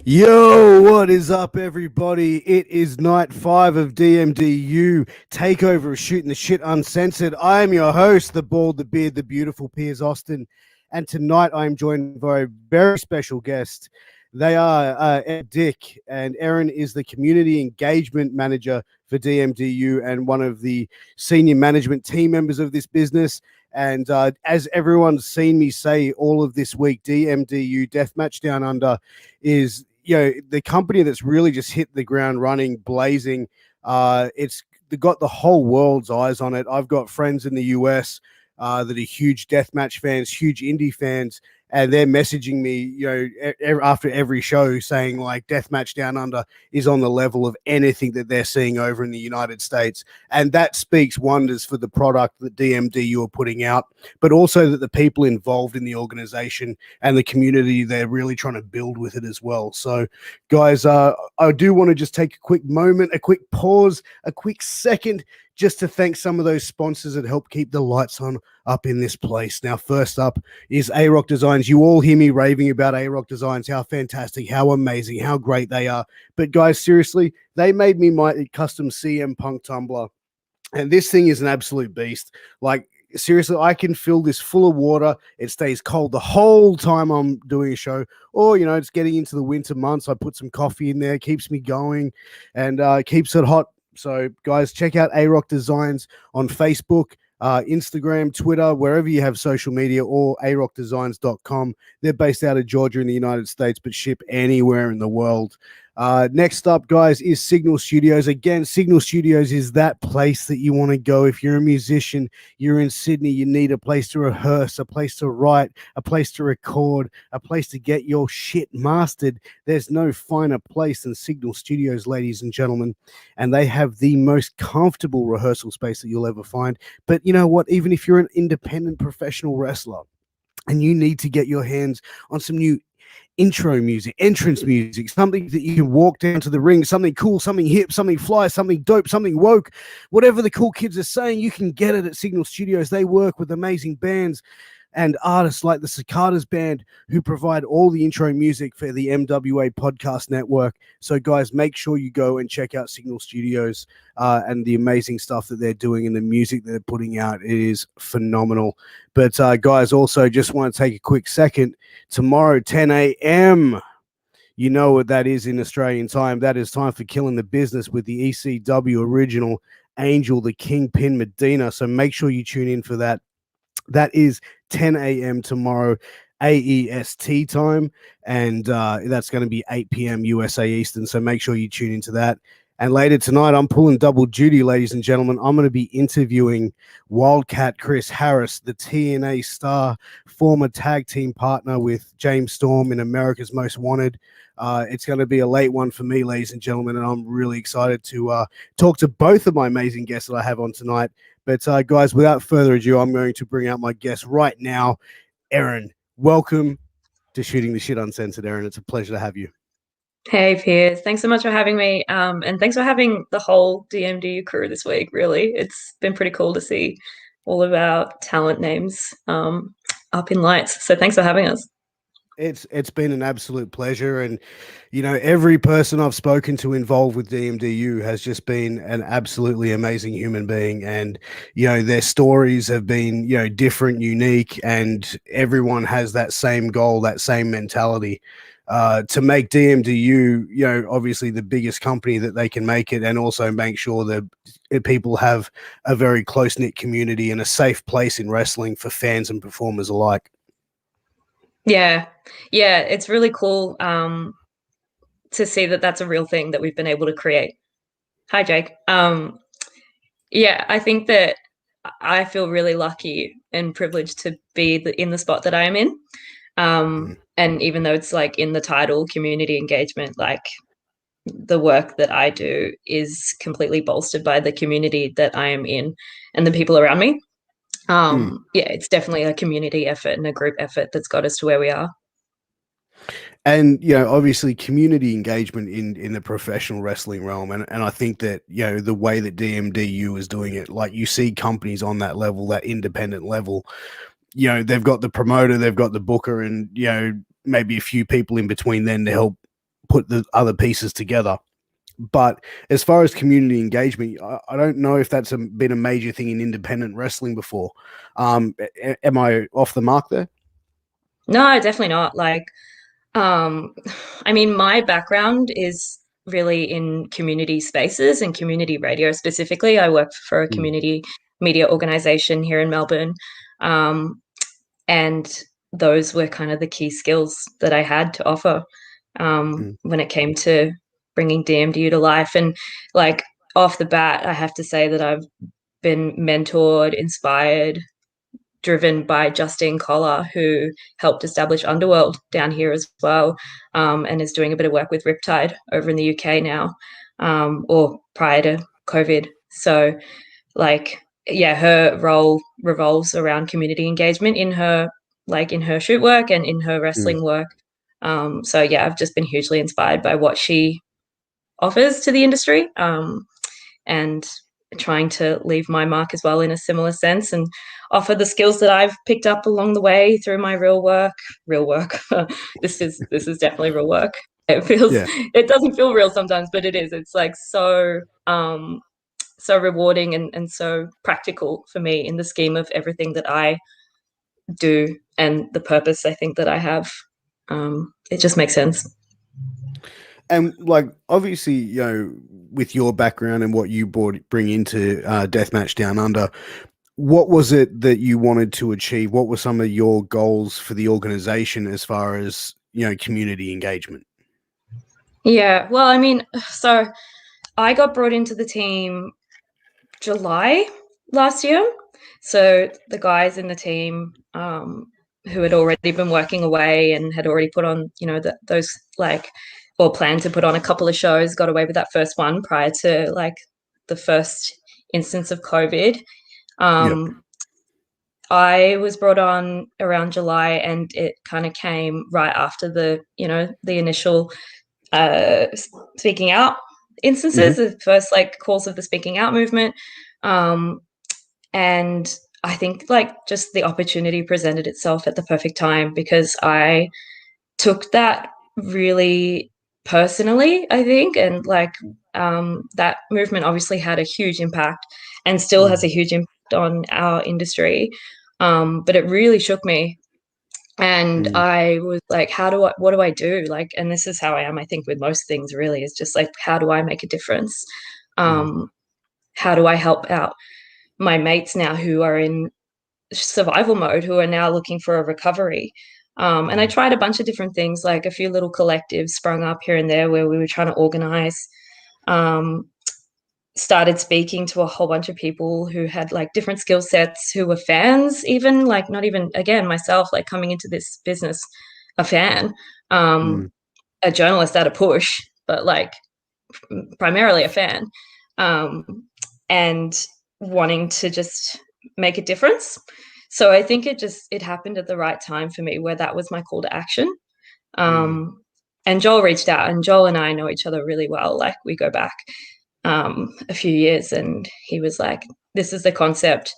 Yo, what is up, everybody? It is night 5 of DmDu Takeover of Shooting the Shit Uncensored. I am your host, the bald, the beard, the beautiful Piers Austin, and tonight I am joined by a very special guest. They are Erin Dick, and Erin is the Community Engagement Manager for DmDu and one of the senior management team members of this business. And as everyone's seen me say all of this week, DmDu Deathmatch Downunder is the company that's really just hit the ground running, blazing. It's got the whole world's eyes on it. I've got friends in the US that are huge deathmatch fans, huge indie fans, and they're messaging me, after every show saying like Deathmatch Down Under is on the level of anything that they're seeing over in the United States. And that speaks wonders for the product that DmDu are putting out, but also that the people involved in the organization and the community they're really trying to build with it as well. So, guys, I do want to just take a quick moment, a quick pause, a quick second just to thank some of those sponsors that help keep the lights on up in this place. Now, first up is A-Rock Designs. You all hear me raving about A-Rock Designs, how fantastic, how amazing, how great they are. But guys, seriously, they made me my custom CM Punk tumbler. And this thing is an absolute beast. Like, seriously, I can fill this full of water. It stays cold the whole time I'm doing a show. Or, it's getting into the winter months. I put some coffee in there, keeps me going, and keeps it hot. So, guys, check out A-Rock Designs on Facebook, Instagram, Twitter, wherever you have social media, or arockdesigns.com. They're based out of Georgia in the United States, but ship anywhere in the world. Next up, guys, is Signal Studios. Again, Signal Studios is that place that you want to go. If you're a musician, you're in Sydney, you need a place to rehearse, a place to write, a place to record, a place to get your shit mastered. There's no finer place than Signal Studios, ladies and gentlemen. And they have the most comfortable rehearsal space that you'll ever find. But you know what? Even if you're an independent professional wrestler and you need to get your hands on some new intro music, entrance music, something that you can walk down to the ring, something cool, something hip, something fly, something dope, something woke, whatever the cool kids are saying, you can get it at Signal Studios. They work with amazing bands and artists like the Cicadas Band, who provide all the intro music for the MWA podcast network. So, guys, make sure you go and check out Signal Studios and the amazing stuff that they're doing and the music that they're putting out. It is phenomenal. But, guys, also just want to take a quick second. Tomorrow, 10 a.m., you know what that is in Australian time. That is time for Killing the Business with the ECW original Angel, the Kingpin Medina. So make sure you tune in for that. That is 10 a.m. tomorrow, AEST time, and that's going to be 8 p.m. USA Eastern, so make sure you tune into that. And later tonight, I'm pulling double duty, ladies and gentlemen. I'm going to be interviewing Wildcat Chris Harris, the TNA star, former tag team partner with James Storm in America's Most Wanted. It's going to be a late one for me, ladies and gentlemen, and I'm really excited to talk to both of my amazing guests that I have on tonight. But guys, without further ado, I'm going to bring out my guest right now. Erin, welcome to Shooting the Shit Uncensored, Erin. It's a pleasure to have you. Hey Piers, thanks so much for having me. And thanks for having the whole DmDu crew this week, really. It's been pretty cool to see all of our talent names up in lights. So thanks for having us. It's been an absolute pleasure, and every person I've spoken to involved with DmDu has just been an absolutely amazing human being, and their stories have been different, unique, and everyone has that same goal, that same mentality to make DmDu obviously the biggest company that they can make it, and also make sure that people have a very close-knit community and a safe place in wrestling for fans and performers alike. Yeah, it's really cool to see that that's a real thing that we've been able to create. Hi, Jake. Yeah, I think that I feel really lucky and privileged to be in the spot that I am in. And even though it's like in the title, community engagement, like the work that I do is completely bolstered by the community that I am in and the people around me. Yeah, it's definitely a community effort and a group effort that's got us to where we are. And obviously community engagement in the professional wrestling realm, and I think that the way that DmDu is doing it, like you see companies on that level, that independent level, they've got the promoter, they've got the booker, and maybe a few people in between then to help put the other pieces together. But as far as community engagement, I don't know if that's been a major thing in independent wrestling before. Am I off the mark there? No, definitely not. Like, I mean, my background is really in community spaces and community radio specifically. I work for a community media organization here in Melbourne. And those were kind of the key skills that I had to offer when it came to bringing DmDu to life. And like off the bat, I have to say that I've been mentored, inspired, driven by Justine Collar, who helped establish Underworld down here as well, and is doing a bit of work with Riptide over in the UK now, or prior to COVID. So, like, yeah, her role revolves around community engagement in her shoot work and in her wrestling work. So yeah, I've just been hugely inspired by what she offers to the industry, and trying to leave my mark as well in a similar sense and offer the skills that I've picked up along the way through my real work. This is definitely real work. It doesn't feel real sometimes, but it is. It's like so rewarding and so practical for me in the scheme of everything that I do and the purpose I think that I have. It just makes sense. And like, obviously, you know, with your background and what you bring into Deathmatch Down Under, what was it that you wanted to achieve? What were some of your goals for the organization as far as, you know, community engagement? Yeah, well, I mean, so I got brought into the team July last year. So the guys in the team who had already been working away and had already put on, you know, those like, or planned to put on a couple of shows, got away with that first one prior to like the first instance of COVID. I was brought on around July, and it kind of came right after the initial speaking out instances, the first like calls of the speaking out movement. And I think like just the opportunity presented itself at the perfect time because I took that really personally, I think, and like that movement obviously had a huge impact and still has a huge impact on our industry. But it really shook me. And I was like, what do I do? Like, and this is how I am, I think, with most things really, is just like, how do I make a difference? How do I help out my mates now who are in survival mode, who are now looking for a recovery? And I tried a bunch of different things, like a few little collectives sprung up here and there where we were trying to organize. Started speaking to a whole bunch of people who had like different skill sets, who were fans, even like not even, again, myself, like coming into this business, a fan, a journalist at a push, but like primarily a fan, and wanting to just make a difference. So I think it happened at the right time for me, where that was my call to action. And Joel reached out, and Joel and I know each other really well. Like we go back a few years, and he was like, this is the concept,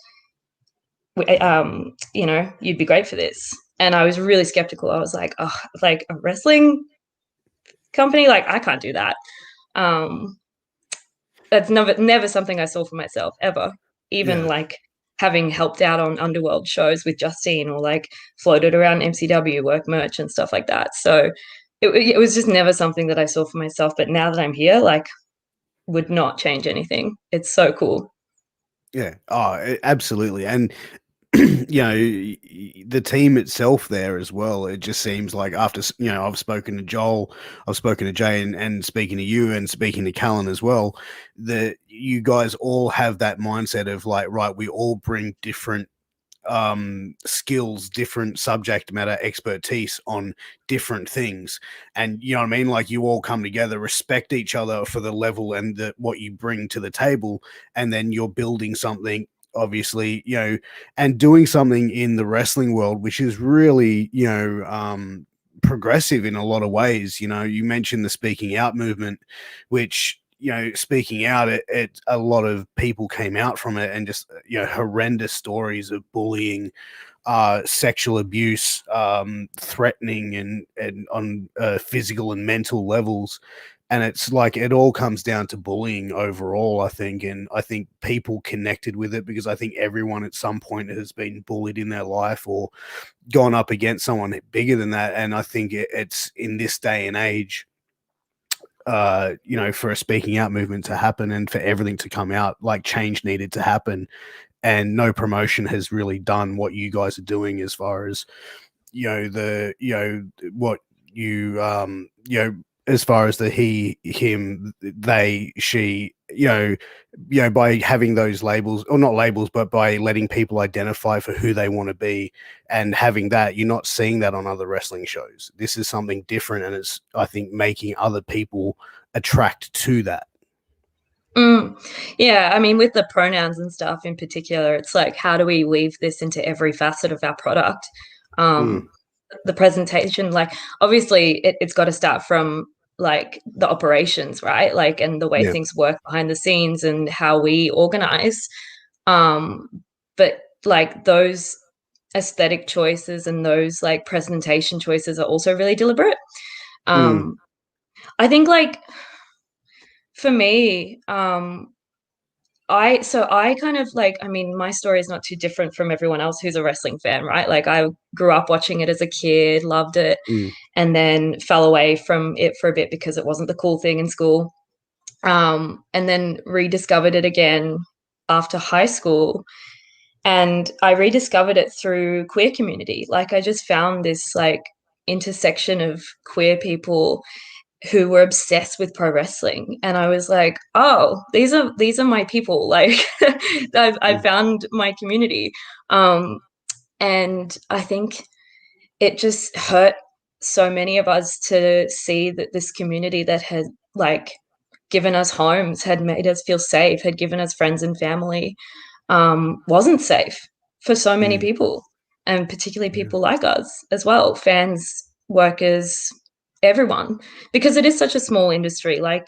you'd be great for this. And I was really skeptical. I was like, oh, like a wrestling company, like I can't do that. That's never something I saw for myself ever, even like having helped out on Underworld shows with Justine, or like floated around MCW, work merch and stuff like that. So it was just never something that I saw for myself. But now that I'm here, like, would not change anything. It's so cool. Yeah. Oh, absolutely. And you know, the team itself there as well, it just seems like after, you know, I've spoken to Joel, I've spoken to Jay, and speaking to you and speaking to Callan as well, that you guys all have that mindset of like, right, we all bring different skills, different subject matter expertise on different things, and you know what I mean, like you all come together, respect each other for the level and what you bring to the table, and then you're building something, obviously, you know, and doing something in the wrestling world which is really, you know, progressive in a lot of ways. You know, you mentioned the speaking out movement, which, you know, speaking out, it a lot of people came out from it, and just, you know, horrendous stories of bullying sexual abuse, threatening, and on physical and mental levels. And it's like it all comes down to bullying overall, I think. And I think people connected with it because I think everyone at some point has been bullied in their life or gone up against someone bigger than that. And I think it's in this day and age, for a speaking out movement to happen and for everything to come out, like change needed to happen. And no promotion has really done what you guys are doing as far as, what as far as the he, him, they, she, by having those labels, or not labels, but by letting people identify for who they want to be and having that, you're not seeing that on other wrestling shows. This is something different, and it's, I think, making other people attract to that. Yeah, I mean, with the pronouns and stuff in particular, it's like, how do we weave this into every facet of our product? The presentation, like, obviously it's got to start from like the operations, right? Like, and the way things work behind the scenes and how we organize. But like those aesthetic choices and those like presentation choices are also really deliberate. I think, like, for me, I kind of like, I mean, my story is not too different from everyone else who's a wrestling fan, right? Like, I grew up watching it as a kid, loved it, and then fell away from it for a bit because it wasn't the cool thing in school. And then rediscovered it again after high school. And I rediscovered it through queer community. Like, I just found this like intersection of queer people who were obsessed with pro wrestling, and I was like, oh, these are my people. Like, I found my community. And I think it just hurt so many of us to see that this community that had like given us homes, had made us feel safe, had given us friends and family, wasn't safe for so many people, and particularly people like us as well, fans, workers, everyone, because it is such a small industry. Like,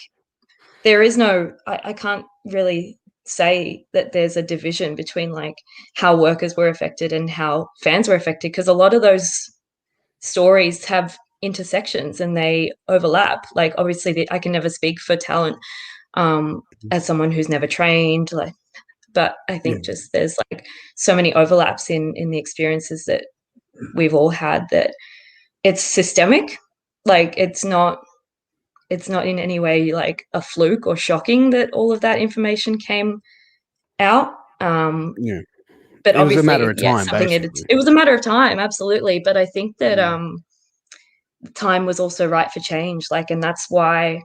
there is no, I can't really say that there's a division between like how workers were affected and how fans were affected, because a lot of those stories have intersections and they overlap. Like, obviously I can never speak for talent as someone who's never trained, like, but I think just there's like so many overlaps in the experiences that we've all had, that it's systemic. Like, it's not in any way like a fluke or shocking that all of that information came out. But it was obviously, a matter of time, it was a matter of time, absolutely. But I think that time was also right for change. Like, and that's why.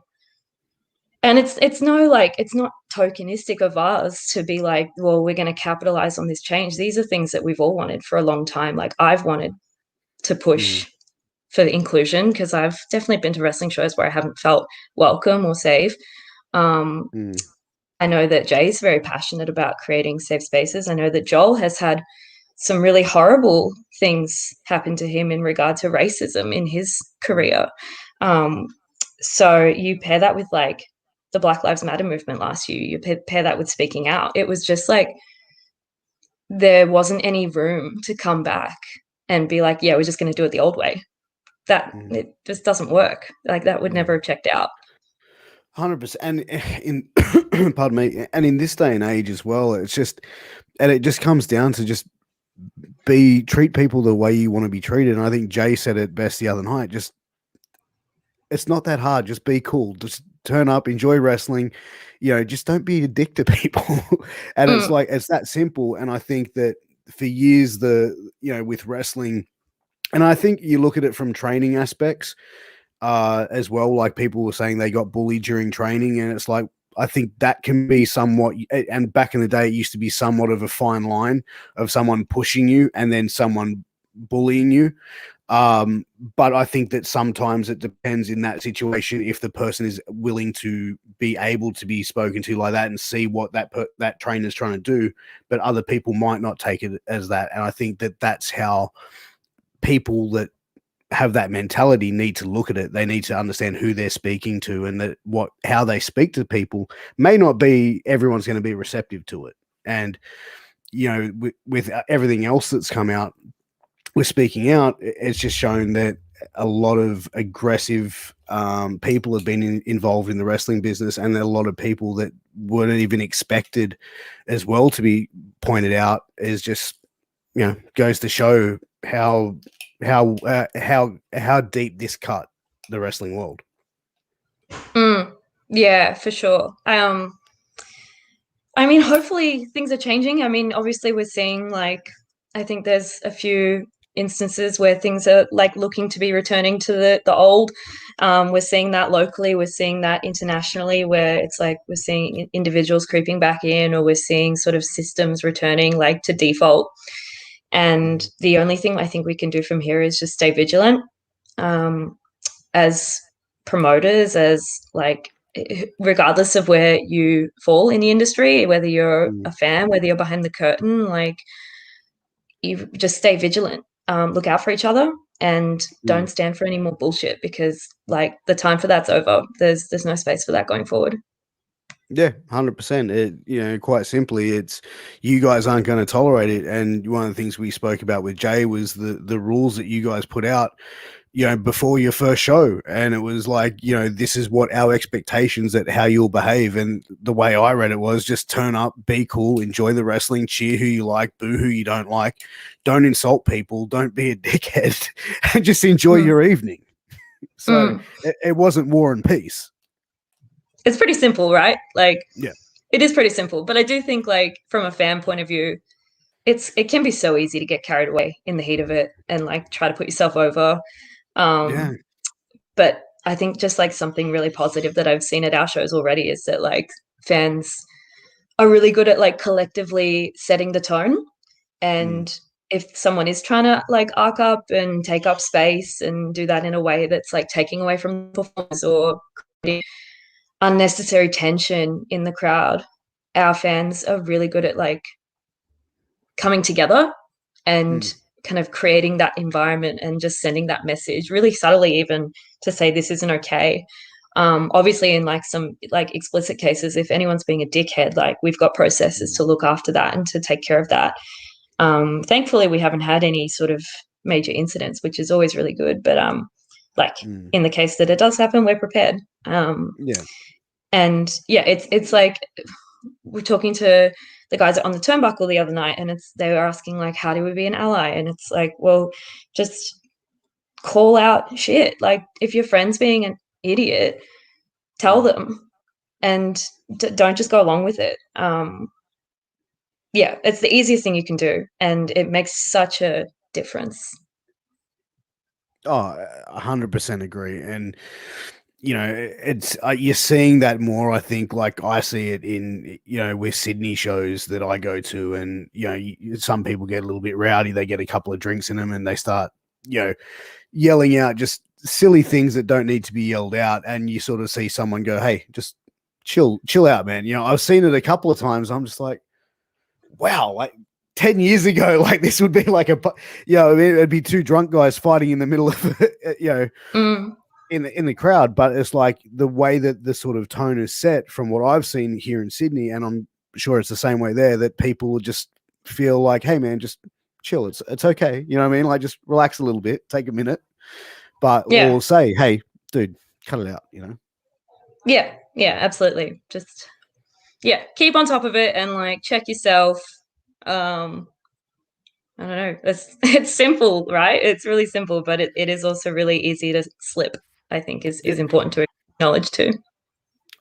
And it's not tokenistic of us to be like, well, we're going to capitalize on this change. These are things that we've all wanted for a long time. Like, I've wanted to push for the inclusion, because I've definitely been to wrestling shows where I haven't felt welcome or safe. I know that Jay's very passionate about creating safe spaces. I know that Joel has had some really horrible things happen to him in regard to racism in his career. So you pair that with like the Black Lives Matter movement last year, you pair that with speaking out. It was just like, there wasn't any room to come back and be like, yeah, we're just going to do it the old way. That it just doesn't work. Like, that would never have checked out. 100%. And in pardon me, and in this day and age as well, it's just, and it just comes down to just treat people the way you want to be treated. And I think Jay said it best the other night. Just, it's not that hard. Just be cool. Just turn up, enjoy wrestling. Just don't be a dick to people. And it's like, it's that simple. And I think that for years, with wrestling, and I think you look at it from training aspects as well. Like, people were saying they got bullied during training, and it's like, I think that can be somewhat, and back in the day, it used to be somewhat of a fine line of someone pushing you and then someone bullying you. But I think that sometimes it depends in that situation if the person is willing to be able to be spoken to like that and see what that trainer is trying to do, but other people might not take it as that. And I think that that's how people that have that mentality need to look at it. They need to understand who they're speaking to, and that how they speak to people may not be everyone's going to be receptive to it. And with everything else that's come out, with speaking out, it's just shown that a lot of aggressive people have been involved in the wrestling business, and a lot of people that weren't even expected as well to be pointed out, is just, you know, goes to show how deep this cut the wrestling world. Yeah, for sure. I mean, hopefully things are changing. I mean, obviously we're seeing, like, I think there's a few instances where things are like looking to be returning to the old. We're seeing that locally, we're seeing that internationally, where it's like we're seeing individuals creeping back in, or we're seeing sort of systems returning like to default. And the only thing I think we can do from here is just stay vigilant, as promoters, as like, regardless of where you fall in the industry, whether you're a fan, whether you're behind the curtain, like, you just stay vigilant, look out for each other, and don't stand for any more bullshit, because like the time for that's over. There's no space for that going forward. Yeah, 100%. It, you know, quite simply, it's, you guys aren't going to tolerate it. And one of the things we spoke about with Jay was the rules that you guys put out, you know, before your first show. And it was like, you know, this is what our expectations that how you'll behave. And the way I read it was just turn up, be cool, enjoy the wrestling, cheer who you like, boo who you don't like, don't insult people, don't be a dickhead, and just enjoy your evening. So it wasn't War and Peace. It's pretty simple, right? Like, yeah, it is pretty simple. But I do think, like, from a fan point of view, it can be so easy to get carried away in the heat of it and like try to put yourself over. yeah. But I think just like something really positive that I've seen at our shows already is that like fans are really good at like collectively setting the tone. And if someone is trying to like arc up and take up space and do that in a way that's like taking away from the performance or creating unnecessary tension in the crowd, our fans are really good at like coming together and kind of creating that environment and just sending that message really subtly, even to say this isn't okay. Obviously in like some like explicit cases, if anyone's being a dickhead, like we've got processes to look after that and to take care of that. Thankfully we haven't had any sort of major incidents, which is always really good, but like in the case that it does happen, we're prepared. Yeah. And yeah, it's like, we're talking to the guys on the turnbuckle the other night, and they were asking like, how do we be an ally? And it's like, well, just call out shit. Like, if your friend's being an idiot, tell them, and don't just go along with it. Yeah, it's the easiest thing you can do, and it makes such a difference. Oh, 100% agree. And, you know, it's you're seeing that more. I think, like, I see it in, you know, with Sydney shows that I go to, and, you know, some people get a little bit rowdy. They get a couple of drinks in them and they start, you know, yelling out just silly things that don't need to be yelled out. And you sort of see someone go, hey, just chill out, man. You know, I've seen it a couple of times. I'm just like, wow, like 10 years ago, like this would be like you know, it'd be two drunk guys fighting in the middle of, you know, in the crowd. But it's like the way that the sort of tone is set from what I've seen here in Sydney, and I'm sure it's the same way there, that people just feel like, hey man, just chill. It's okay. You know what I mean? Like, just relax a little bit, take a minute, but Yeah. or say, hey, dude, cut it out, you know? Yeah, absolutely. Just, yeah, keep on top of it and like check yourself. I don't know. It's simple, right? It's really simple, but it is also really easy to slip, I think is Yeah. important to acknowledge too.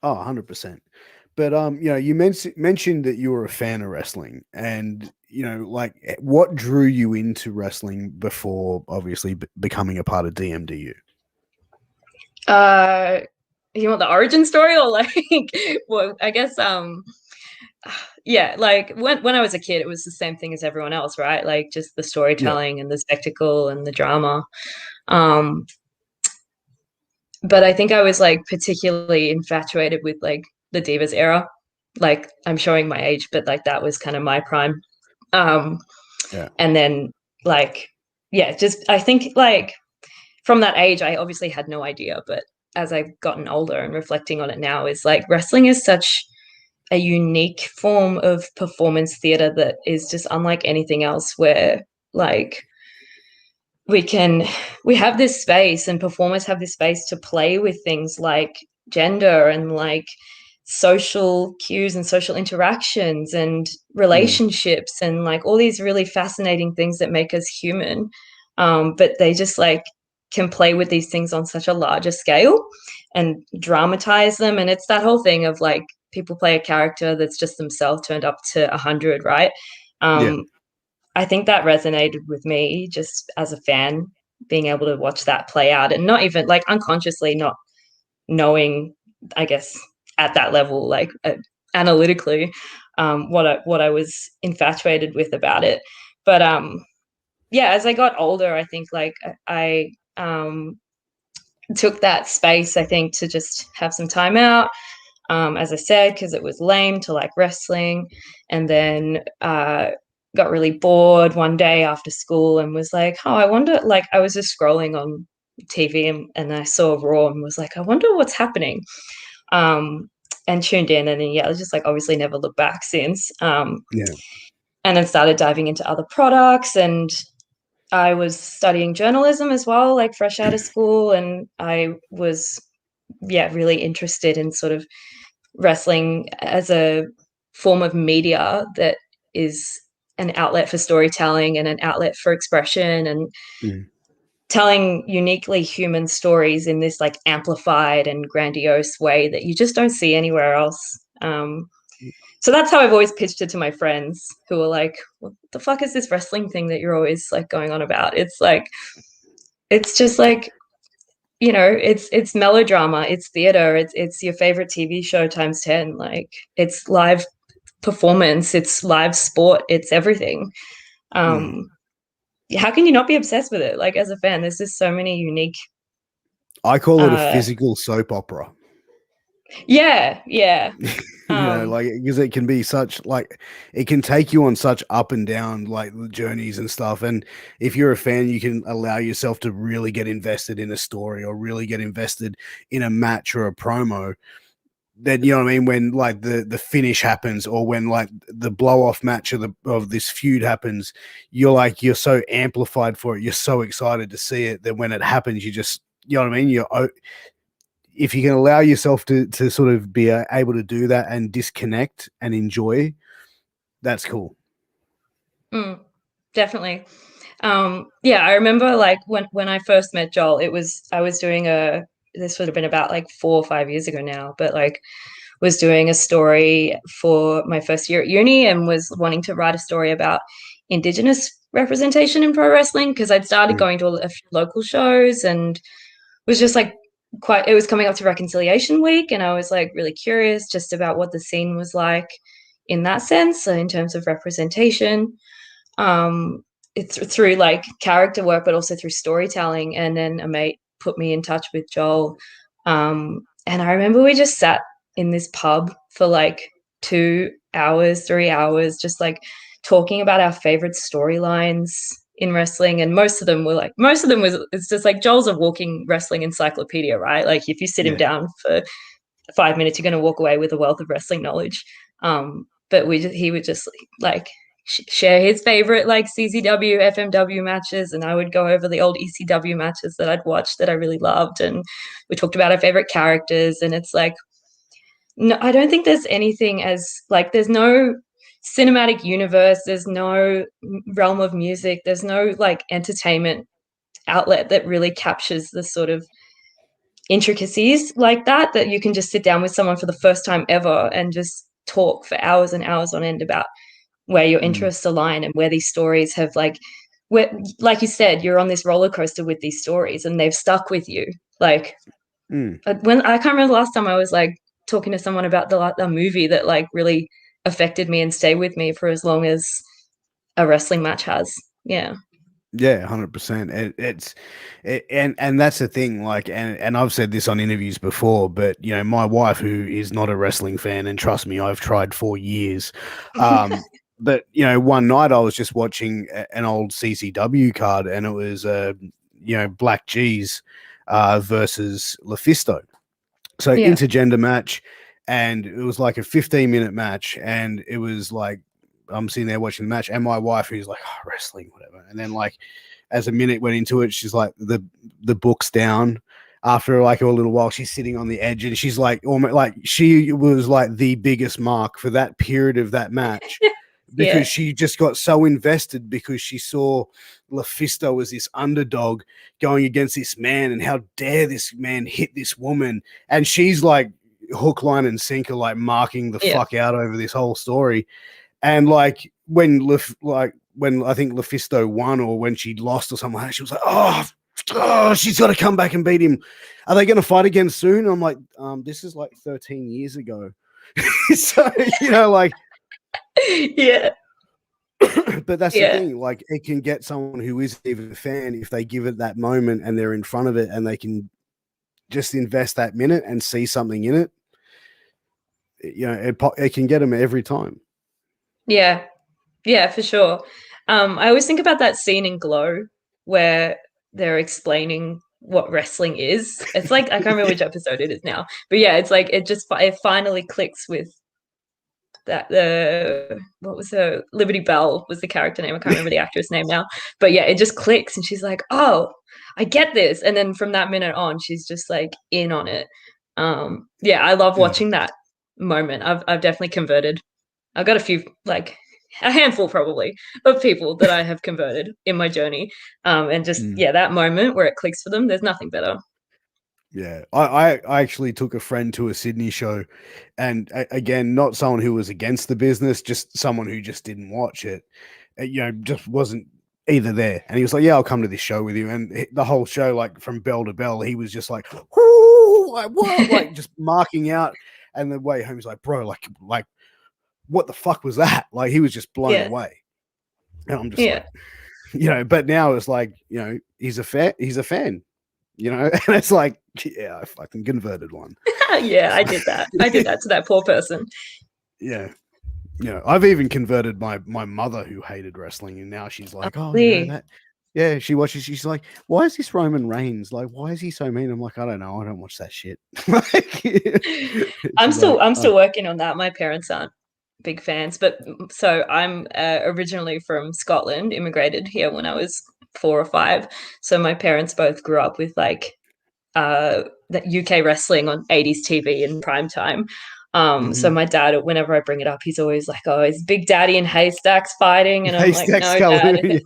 Oh, 100%. But you know, you mentioned that you were a fan of wrestling, and you know, like, what drew you into wrestling before obviously becoming a part of DmDu? You want the origin story, or like, well, I guess yeah, like when I was a kid, it was the same thing as everyone else, right? Like just the Yeah. storytelling and the spectacle and the drama. Um, but I think I was like particularly infatuated with like the Divas era. Like, I'm showing my age, but like that was kind of my prime. Um, Yeah. and then like, yeah, just I think like from that age, I obviously had no idea, but as I've gotten older and reflecting on it now, is like wrestling is such a unique form of performance theater that is just unlike anything else, where like we have this space, and performers have this space to play with things like gender and like social cues and social interactions and relationships and like all these really fascinating things that make us human. But they just like can play with these things on such a larger scale and dramatize them. And it's that whole thing of like people play a character that's just themselves turned up to 100, right? I think that resonated with me just as a fan, being able to watch that play out and not even like unconsciously not knowing, I guess, at that level, like analytically, what I was infatuated with about it. But yeah, as I got older, I think like I took that space, I think, to just have some time out. As I said, because it was lame to like wrestling, and then got really bored one day after school and was like, oh, I wonder, like I was just scrolling on TV and I saw Raw and was like, I wonder what's happening. And tuned in, and then yeah, I was just like obviously never looked back since. And then started diving into other products, and I was studying journalism as well, like fresh out of school, and I was really interested in sort of wrestling as a form of media that is an outlet for storytelling and an outlet for expression and telling uniquely human stories in this like amplified and grandiose way that you just don't see anywhere else. So that's how I've always pitched it to my friends who are like, what the fuck is this wrestling thing that you're always like going on about? It's like, it's just like, you know, it's melodrama, it's theater, it's your favorite TV show times 10. Like it's live performance, it's live sport, it's everything. How can you not be obsessed with it? Like as a fan, there's just so many unique. I call it a physical soap opera. Yeah. You know, like because it can be such like it can take you on such up and down like journeys and stuff. And if you're a fan, you can allow yourself to really get invested in a story or really get invested in a match or a promo. Then you know what I mean, when like the finish happens or when like the blow off match of this feud happens, you're so amplified for it, you're so excited to see it that when it happens, you just, you know what I mean, if you can allow yourself to sort of be able to do that and disconnect and enjoy, that's cool. Definitely. Yeah, I remember like when I first met Joel, I was doing this would have been about like 4 or 5 years ago now, but like was doing a story for my first year at uni and was wanting to write a story about Indigenous representation in pro wrestling because I'd started going to a few local shows and was just like it was coming up to Reconciliation Week, and I was like really curious just about what the scene was like in that sense, so in terms of representation. It's through like character work, but also through storytelling. And then a mate put me in touch with Joel. And I remember we just sat in this pub for like 2 hours, 3 hours, just like talking about our favorite storylines in wrestling. And most of them was, it's just like Joel's a walking wrestling encyclopedia, right? Like if you sit him down for 5 minutes, you're going to walk away with a wealth of wrestling knowledge. But he would just like share his favorite like CZW, FMW matches, and I would go over the old ECW matches that I'd watched that I really loved, and we talked about our favorite characters. And it's like, no, I don't think there's anything as like there's no cinematic universe, there's no realm of music, there's no like entertainment outlet that really captures the sort of intricacies like that you can just sit down with someone for the first time ever and just talk for hours and hours on end about where your interests align and where these stories have like you said, you're on this roller coaster with these stories and they've stuck with you. Like when I can't remember the last time I was like talking to someone about the movie that like really affected me and stayed with me for as long as a wrestling match has. Yeah. Yeah, 100%. And that's the thing, like, and I've said this on interviews before, but you know, my wife, who is not a wrestling fan, and trust me, I've tried for years. But you know, one night I was just watching an old CCW card, and it was you know, Black G's versus Lufisto. So intergender match, and it was like a 15-minute match, and it was like I'm sitting there watching the match, and my wife, who's like, oh, wrestling, whatever. And then like, as a minute went into it, she's like, the book's down. After like a little while, she's sitting on the edge, and she's like, almost like she was like the biggest mark for that period of that match. Because she just got so invested because she saw Lufisto as this underdog going against this man, and how dare this man hit this woman. And she's like hook, line, and sinker, like marking the fuck out over this whole story. And like when I think Lufisto won, or when she lost or something like that, she was like, oh, she's got to come back and beat him. Are they going to fight again soon? I'm like, this is like 13 years ago. So, you know, like, yeah. But that's the thing, like it can get someone who isn't even a fan if they give it that moment and they're in front of it and they can just invest that minute and see something in it. You know, it can get them every time. Yeah, for sure. I always think about that scene in Glow where they're explaining what wrestling is. It's like, I can't remember which episode it is now, but yeah, it's like it finally clicks with that. What was her, Liberty Bell was the character name. I can't remember the actress name now, but yeah, it just clicks, and she's like, oh, I get this. And then from that minute on, she's just like in on it. Yeah, I love watching that moment. I've definitely converted. I've got a handful probably of people that I have converted in my journey. And just, that moment where it clicks for them, there's nothing better. Yeah, I actually took a friend to a Sydney show, and again, not someone who was against the business, just someone who just didn't watch it. You know, just wasn't either there. And he was like, yeah, I'll come to this show with you. And the whole show, like from bell to bell, he was just like, whoo, like what? Like just marking out. And the way home, he's like, bro, like what the fuck was that? Like he was just blown away. And I'm just like, you know, but now it's like, you know, he's a fan, you know, and it's like, yeah, I fucking converted one. Yeah, I did that. I did that to that poor person. Yeah. You know, I've even converted my mother, who hated wrestling, and now she's like, oh, you know that. Yeah, she watches. She's like, why is this Roman Reigns? Like, why is he so mean? I'm like, I don't know. I don't watch that shit. I'm still working on that. My parents aren't big fans, but so I'm originally from Scotland, immigrated here when I was 4 or 5. So my parents both grew up with like the UK wrestling on 80s TV in prime time. So my dad, whenever I bring it up, he's always like, oh, is Big Daddy and Haystacks fighting? And I'm like, no, Dad,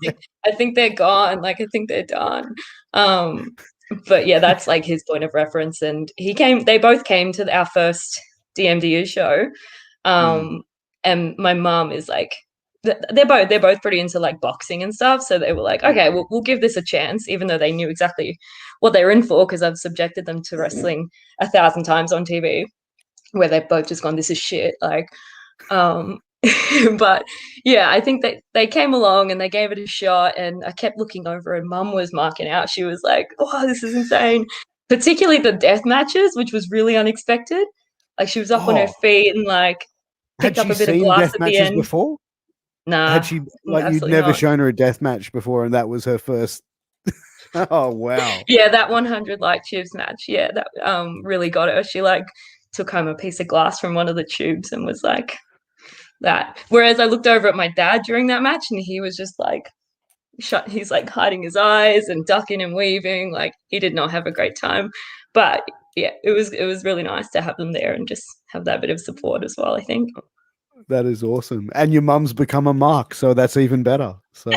I think they're gone. Like, I think they're done. But yeah, that's like his point of reference. And they both came to our first DmDu show. And my mom is like, they're both pretty into like boxing and stuff. So they were like, okay, we'll give this a chance, even though they knew exactly what they were in for, because I've subjected them to wrestling 1,000 times on TV, where they've both just gone, this is shit. Like, but yeah, I think that they came along and they gave it a shot, and I kept looking over and Mum was marking out. She was like, oh, this is insane. Particularly the death matches, which was really unexpected. Like she was up on her feet and like picked up a bit of glass at the end. Before? Nah. Had she, like, you'd never shown her a death match before, and that was her first? Oh, wow. Yeah, that 100 light tubes match. Yeah, that really got her. She like took home a piece of glass from one of the tubes and was like that. Whereas I looked over at my dad during that match, and he was just like he's like hiding his eyes and ducking and weaving. Like he did not have a great time. But yeah, it was really nice to have them there and just have that bit of support as well, I think. That is awesome. And your mum's become a mark, so that's even better. So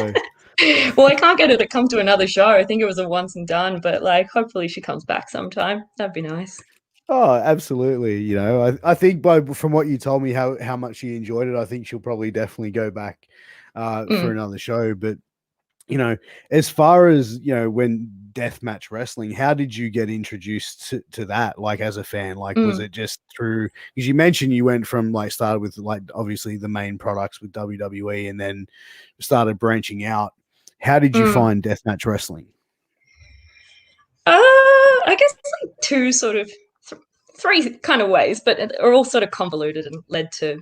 well, I can't get her to come to another show. I think it was a once and done, but like hopefully she comes back sometime. That'd be nice. Oh, absolutely. You know, I think from what you told me how much she enjoyed it, I think she'll probably definitely go back for another show. But you know, as far as, you know, when Deathmatch Wrestling, how did you get introduced to that, like as a fan? Like was it just through, because you mentioned you went from like started with like obviously the main products with WWE and then started branching out. How did you find Deathmatch Wrestling? I guess like two sort of three kind of ways, but are all sort of convoluted and led to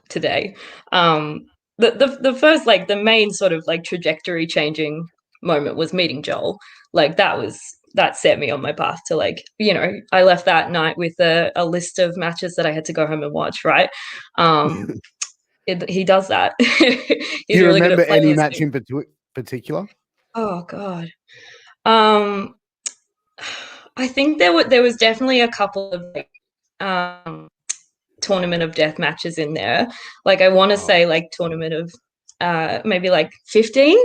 today. The first, like the main sort of like trajectory changing moment was meeting Joel. Like that set me on my path to, like, you know, I left that night with a list of matches that I had to go home and watch, right? he does that. Do He's you really good remember at any match playlisting. in particular? Oh God. Um, I think there was definitely a couple of like tournament of death matches in there. Like I want to Oh, say like tournament of maybe like 15,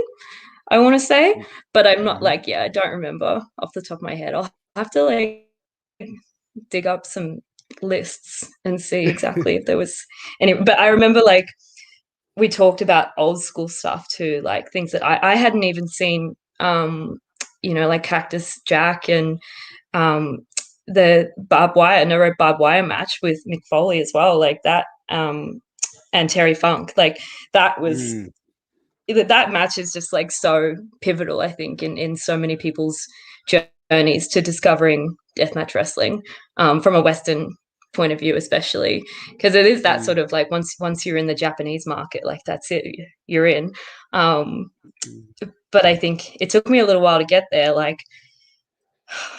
I want to say, but I'm not mhm. like, yeah, I don't remember off the top of my head. I'll have to like dig up some lists and see exactly if there was any, but I remember like we talked about old school stuff too, like things that I hadn't even seen, like Cactus Jack and um, the barbed wire, no rope barbed wire match with Mick Foley as well, like that, and Terry Funk, like that was Mm, that match is just like so pivotal, I think, in so many people's journeys to discovering deathmatch wrestling, from a Western point of view, especially because it is that mm, sort of like once you're in the Japanese market, like that's it, you're in. Um, mm. but I think it took me a little while to get there. Like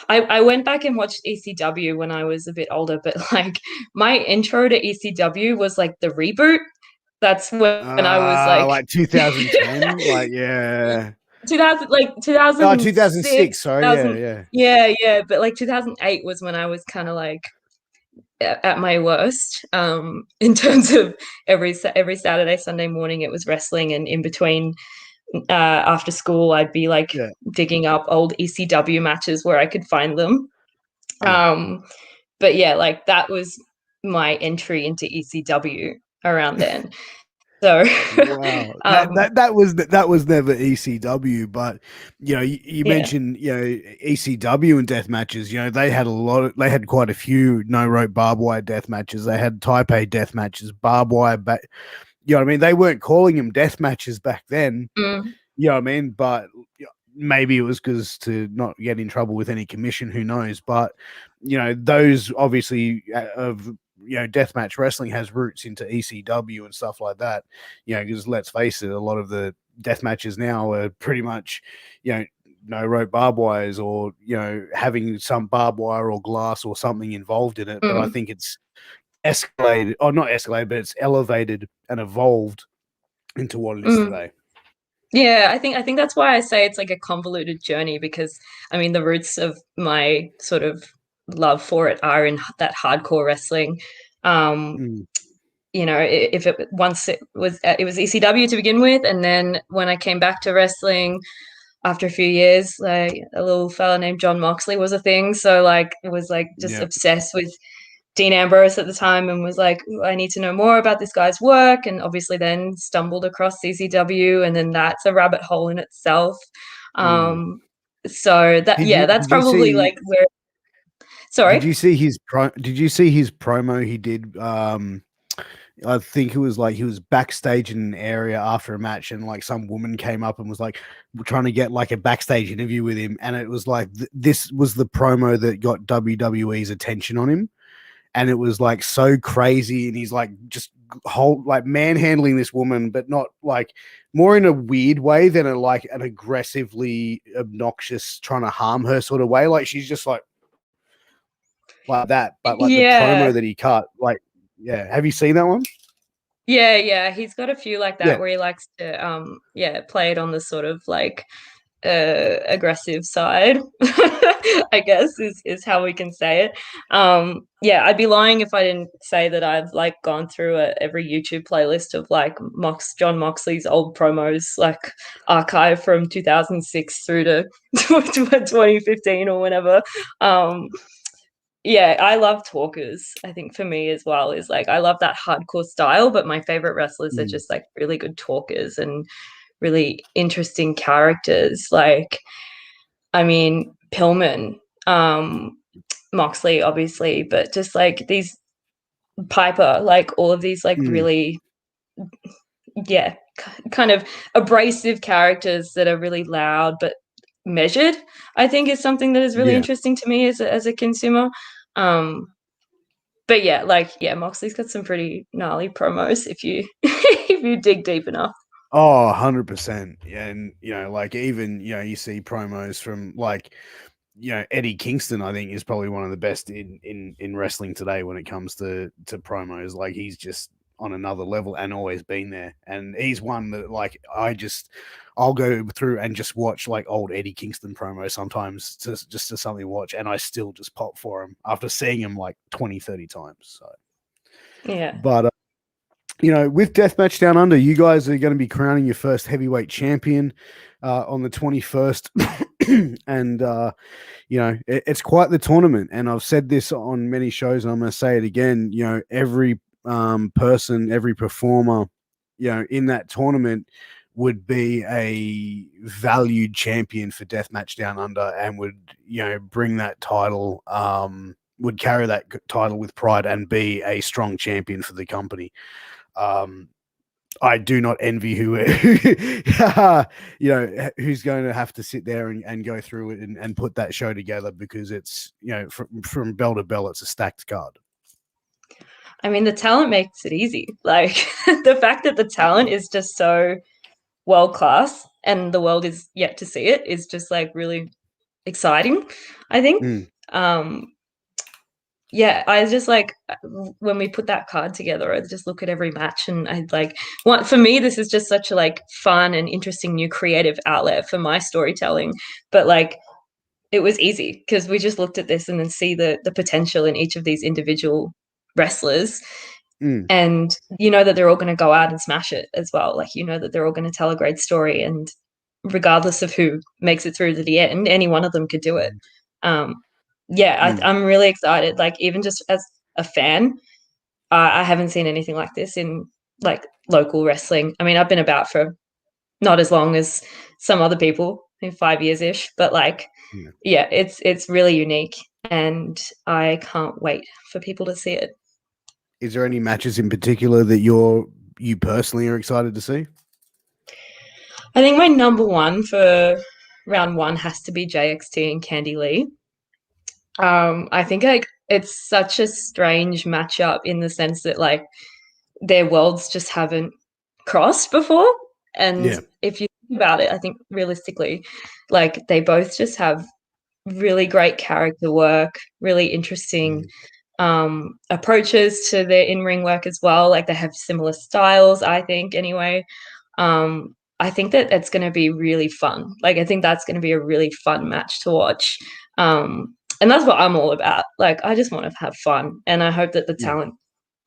I went back and watched ECW when I was a bit older, but like my intro to ECW was like the reboot. That's when I was like Like 2010, like yeah. 2000, like Oh, 2006, 2006. Sorry, 2000, yeah. yeah, but like 2008 was when I was kind of like at my worst, in terms of every Saturday, Sunday morning it was wrestling, and in between, after school I'd be like Yeah, digging up old ECW matches where I could find them. yeah. um but yeah, like that was my entry into ECW around then. So Wow, um that was never ECW, but you yeah. mentioned ECW and death matches. They had quite a few no rope barbed wire death matches. They had Taipei death matches, barbed wire. You know what I mean? They weren't calling them death matches back then. Mm, You know what I mean? But maybe it was because to not get in trouble with any commission, who knows? But those obviously of deathmatch wrestling has roots into ECW and stuff like that. Because let's face it, a lot of the death matches now are pretty much no rope barbed wires, or having some barbed wire or glass or something involved in it. But I mm, think it's escalated, or not escalated, but it's elevated and evolved into what it is mm. today. Yeah, I think that's why I say it's like a convoluted journey, because I mean the roots of my sort of love for it are in that hardcore wrestling. Um, Mm, if it once it was ECW to begin with, and then when I came back to wrestling after a few years, like a little fella named John Moxley was a thing. So like it was like just yeah. obsessed with Dean Ambrose at the time, and was like, I need to know more about this guy's work. And obviously then stumbled across CCW, and then that's a rabbit hole in itself. Mm. Um, so that, Did yeah, you that's did you probably see like where, did sorry. you see his promo he did? I think it was like he was backstage in an area after a match, and like some woman came up and was like trying to get like a backstage interview with him, and it was like this was the promo that got WWE's attention on him, and it was like so crazy, and he's like just whole like manhandling this woman, but not like, more in a weird way than a like an aggressively obnoxious trying to harm her sort of way. Like she's just like that, but like the Yeah. promo that he cut, like, yeah, have you seen that one? Yeah, he's got a few like Yeah. that where he likes to yeah, play it on the sort of like aggressive side. I guess is how we can say it. Yeah, I'd be lying if I didn't say that I've like gone through every YouTube playlist of like John Moxley's old promos, like archive from 2006 through to 2015 or whenever. Um, yeah, I love talkers. I think for me as well is like I love that hardcore style, but my favorite wrestlers are Mm, just like really good talkers and really interesting characters. Like, I mean, Pillman, um, Moxley, obviously, but just like these Piper, like all of these like mm, really, yeah, kind of abrasive characters that are really loud but measured, I think is something that is really yeah. interesting to me as a consumer. Um, but yeah, like yeah, Moxley's got some pretty gnarly promos if you if you dig deep enough. Oh, 100%. And like, even you see promos from like Eddie Kingston. I think is probably one of the best in wrestling today when it comes to promos. Like, he's just on another level and always been there. And he's one that like I'll go through and just watch like old Eddie Kingston promos sometimes just to something to watch, and I still just pop for him after seeing him like 20, 30 times. So Yeah. but with Deathmatch Down Under, you guys are going to be crowning your first heavyweight champion on the 21st. And it's quite the tournament, and I've said this on many shows, and I'm going to say it again. Every person, every performer, in that tournament would be a valued champion for Deathmatch Down Under, and would bring that title, would carry that title with pride, and be a strong champion for the company. I do not envy who's going to have to sit there and go through it and put that show together, because it's, from bell to bell, it's a stacked card. I mean, the talent makes it easy. Like the fact that the talent is just so world class and the world is yet to see it is just like really exciting, I think. Yeah, I just like when we put that card together, I just look at every match and I like for me, this is just such a like fun and interesting new creative outlet for my storytelling. But like it was easy because we just looked at this and then see the potential in each of these individual wrestlers. And that they're all going to go out and smash it as well. Like that they're all going to tell a great story, and regardless of who makes it through to the end, any one of them could do it. I'm really excited. Like even just as a fan, I haven't seen anything like this in like local wrestling. I mean, I've been about for not as long as some other people, in 5 years ish, but like, it's really unique, and I can't wait for people to see it. Is there any matches in particular that you personally are excited to see? I think my number one for round one has to be JXT and Candy Lee. I think like it's such a strange matchup in the sense that like their worlds just haven't crossed before. And if you think about it, I think realistically, like they both just have really great character work, really interesting approaches to their in-ring work as well. Like they have similar styles, I think, anyway. I think that it's going to be really fun. Like I think that's going to be a really fun match to watch. And that's what I'm all about. Like I just want to have fun, and I hope that the talent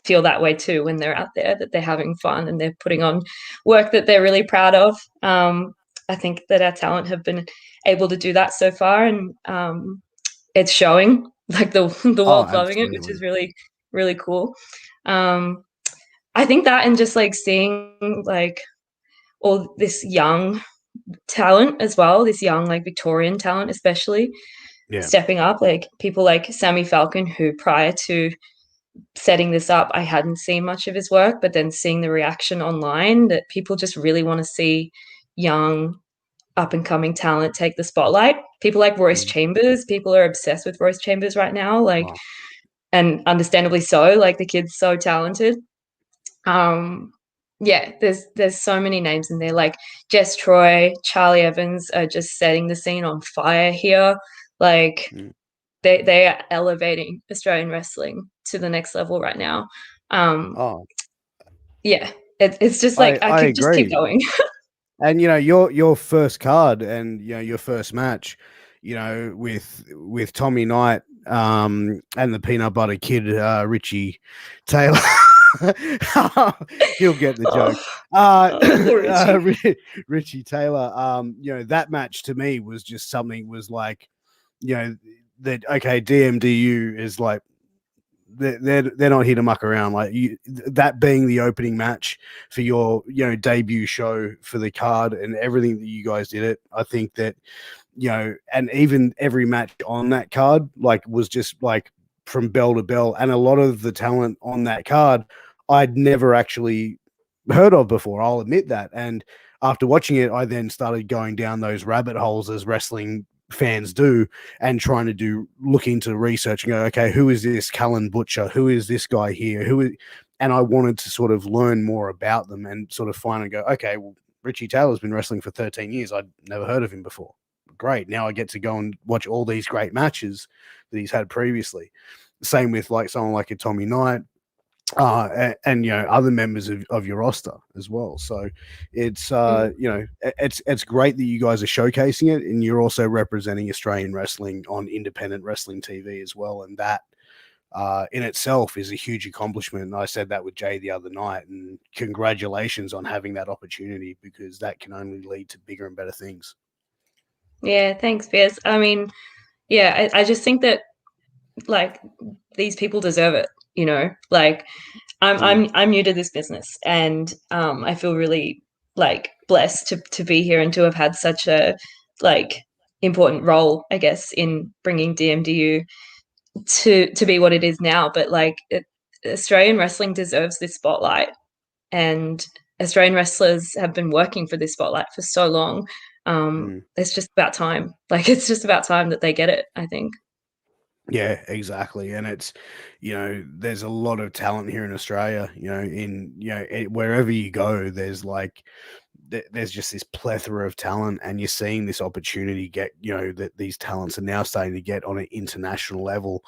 feel that way too when they're out there, that they're having fun and they're putting on work that they're really proud of. I think that our talent have been able to do that so far, and it's showing. Like the world's loving it, which is really, really cool. I think that, and just like seeing like all this young talent as well, this young like Victorian talent especially, stepping up, like people like Sammy Falcon, who prior to setting this up, I hadn't seen much of his work, but then seeing the reaction online that people just really want to see young up and coming talent take the spotlight. People like Royce Chambers, people are obsessed with Royce Chambers right now, like, and understandably so. Like the kid's so talented. There's so many names in there. Like Jess Troy, Charlie Evans are just setting the scene on fire here. Like they are elevating Australian wrestling to the next level right now. It's just like I could just keep going. And your first card and your first match, with Tommy Knight and the Peanut Butter Kid, Richie Taylor. He'll get the joke. Richie Taylor. That match to me was just something, was like, that okay, DmDu is like, they're not here to muck around. Like that being the opening match for your debut show for the card, and everything that you guys did it, I think that and even every match on that card like was just like from bell to bell, and a lot of the talent on that card I'd never actually heard of before, I'll admit that. And after watching it, I then started going down those rabbit holes as wrestling fans do, and trying to look into research and go, okay, who is this Callan Butcher? Who is this guy here? And I wanted to sort of learn more about them and sort of find and go, okay, well, Richie Taylor's been wrestling for 13 years. I'd never heard of him before. Great. Now I get to go and watch all these great matches that he's had previously. Same with like someone like a Tommy Knight. and other members of your roster as well. So it's it's great that you guys are showcasing it, and you're also representing Australian wrestling on independent wrestling TV as well, and that in itself is a huge accomplishment. And I said that with Jay the other night, and congratulations on having that opportunity, because that can only lead to bigger and better things. Yeah, thanks, Piers. I mean, yeah, I just think that like these people deserve it, like I'm new to this business, and I feel really like blessed to be here and to have had such a like important role, I guess, in bringing DmDu to be what it is now. But like Australian wrestling deserves this spotlight, and Australian wrestlers have been working for this spotlight for so long. It's just about time. Like it's just about time that they get it, I think. Yeah, exactly. And it's, there's a lot of talent here in Australia, wherever you go, there's there's just this plethora of talent, and you're seeing this opportunity get, that these talents are now starting to get on an international level.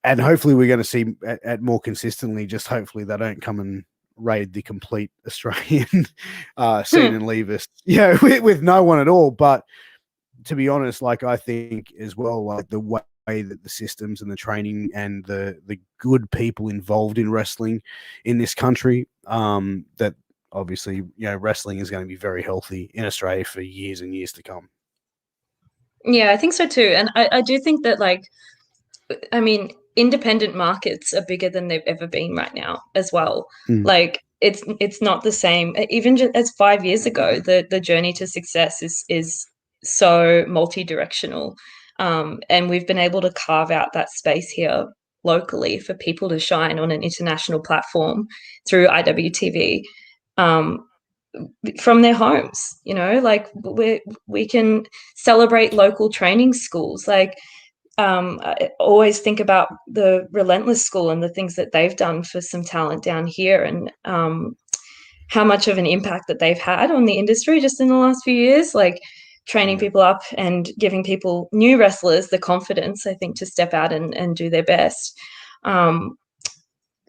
And hopefully we're going to see at more consistently, just hopefully they don't come and raid the complete Australian scene and leave us, with no one at all. But to be honest, I think as well, the way that the systems and the training and the good people involved in wrestling in this country, that obviously, wrestling is going to be very healthy in Australia for years and years to come. Yeah, I think so too. And I do think that I mean, independent markets are bigger than they've ever been right now as well. Like it's not the same. Even just as 5 years ago, the journey to success is so multi-directional. And we've been able to carve out that space here locally for people to shine on an international platform through IWTV. From their homes, like we can celebrate local training schools. Like I always think about the Relentless School and the things that they've done for some talent down here, and how much of an impact that they've had on the industry just in the last few years, like training people up and giving people, new wrestlers, the confidence, I think, to step out and do their best.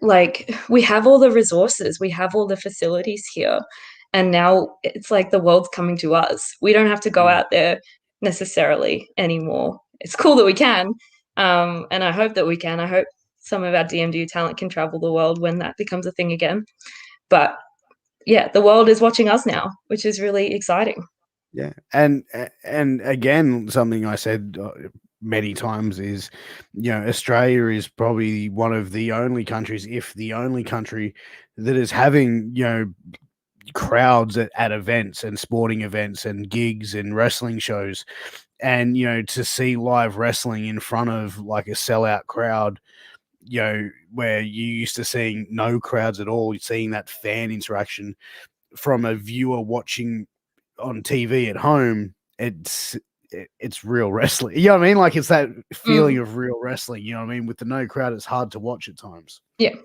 Like we have all the resources, we have all the facilities here, and now it's like the world's coming to us. We don't have to go out there necessarily anymore. It's cool that we can, and I hope that we can. I hope some of our DmDu talent can travel the world when that becomes a thing again. But yeah, the world is watching us now, which is really exciting. Yeah, and again, something I said many times is, Australia is probably one of the only countries, if the only country, that is having, crowds at events and sporting events and gigs and wrestling shows. And, to see live wrestling in front of like a sellout crowd, where you used to seeing no crowds at all, seeing that fan interaction from a viewer watching on TV at home, it's real wrestling. You know what I mean? Like it's that feeling of real wrestling. You know what I mean? With the no crowd, it's hard to watch at times. Yeah,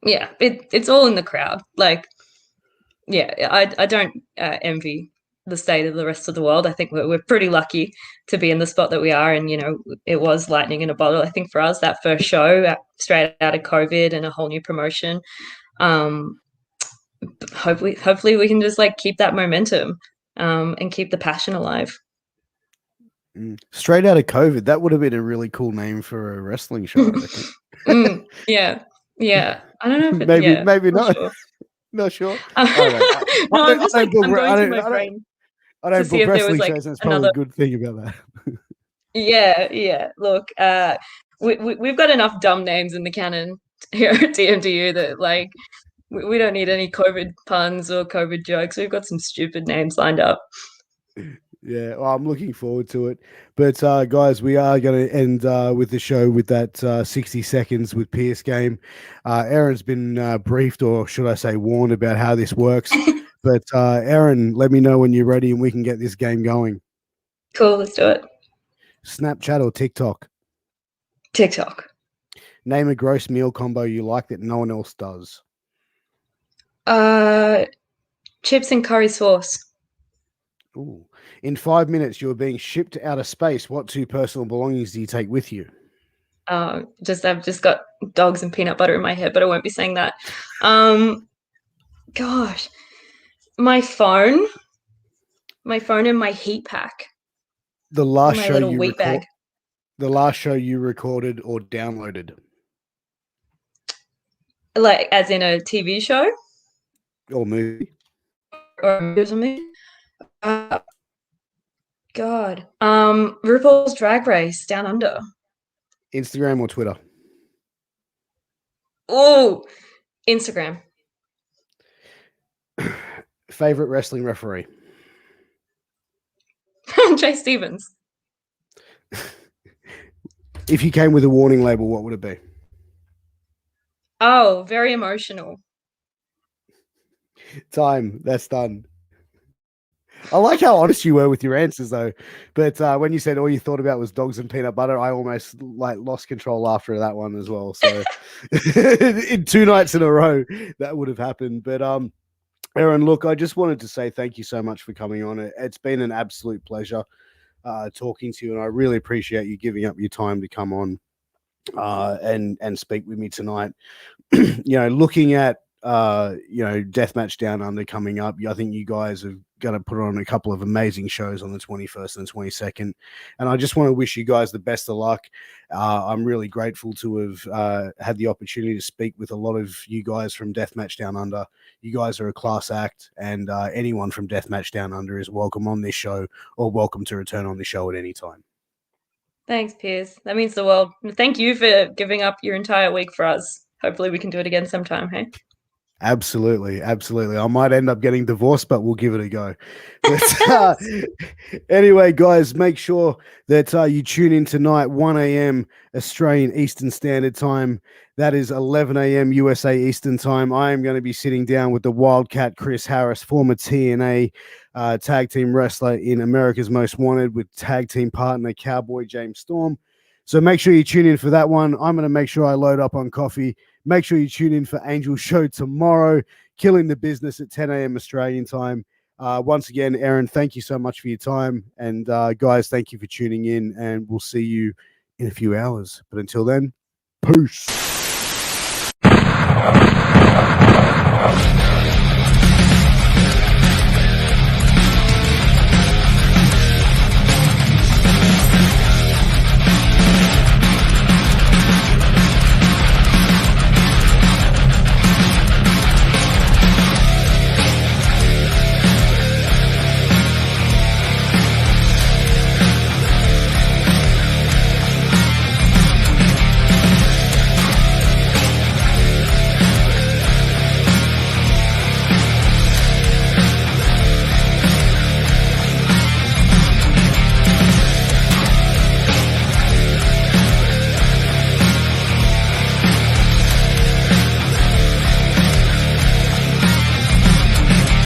yeah, it's all in the crowd. Like, yeah, I don't envy the state of the rest of the world. I think we're pretty lucky to be in the spot that we are, and it was lightning in a bottle. I think for us, that first show straight out of COVID and a whole new promotion. Hopefully we can just like keep that momentum, and keep the passion alive. Straight out of COVID, that would have been a really cool name for a wrestling show, I reckon. Yeah. I don't know if maybe not. Sure. Not sure. No, I'm just like I'm going through my brain. I don't book wrestling shows, and it's probably a good thing about that. Yeah. Look, we've got enough dumb names in the canon here at DmDu that like we don't need any COVID puns or COVID jokes. We've got some stupid names lined up. Yeah, well, I'm looking forward to it. But guys, we are going to end with the show with that 60 seconds with Piers game. Erin's been briefed, or should I say warned, about how this works. But Erin, let me know when you're ready and we can get this game going. Cool, let's do it. Snapchat or TikTok? TikTok. Name a gross meal combo you like that no one else does. Chips and curry sauce. Ooh. In 5 minutes, you're being shipped to outer space. What two personal belongings do you take with you? I've just got dogs and peanut butter in my head, but I won't be saying that. Gosh, my phone and my heat pack. The last my show little you wheat bag. The last show you recorded or downloaded, Like as in a TV show or movie. or a movie. God, RuPaul's Drag Race Down Under. Instagram or Twitter? Oh, Instagram. Favorite wrestling referee? Jay Stevens. If you came with a warning label, what would it be? Oh, very emotional. Time. That's done. I like how honest you were with your answers, though. But when you said all you thought about was dogs and peanut butter, I almost lost control after that one as well. So in 2 nights in a row, that would have happened. But Erin, look, I just wanted to say thank you so much for coming on. It's been an absolute pleasure talking to you, and I really appreciate you giving up your time to come on and speak with me tonight. Looking at Deathmatch Down Under coming up, I think you guys are going to put on a couple of amazing shows on the 21st and 22nd, and I just want to wish you guys the best of luck. I'm really grateful to have had the opportunity to speak with a lot of you guys from Deathmatch Down Under. You guys are a class act, and anyone from Deathmatch Down Under is welcome on this show or welcome to return on the show at any time. Thanks, Piers. That means the world. Thank you for giving up your entire week for us. Hopefully we can do it again sometime, hey? Absolutely. I might end up getting divorced, but we'll give it a go. But anyway, guys, make sure that you tune in tonight, 1 a.m. Australian Eastern Standard Time. That is 11 a.m. USA Eastern Time. I am going to be sitting down with the Wildcat Chris Harris, former TNA tag team wrestler in America's Most Wanted, with tag team partner Cowboy James Storm. So make sure you tune in for that one. I'm going to make sure I load up on coffee. Make sure you tune in for Angel's show tomorrow, Killing the Business at 10 a.m. Australian time. Once again, Erin, thank you so much for your time. And guys, thank you for tuning in, and we'll see you in a few hours. But until then, peace.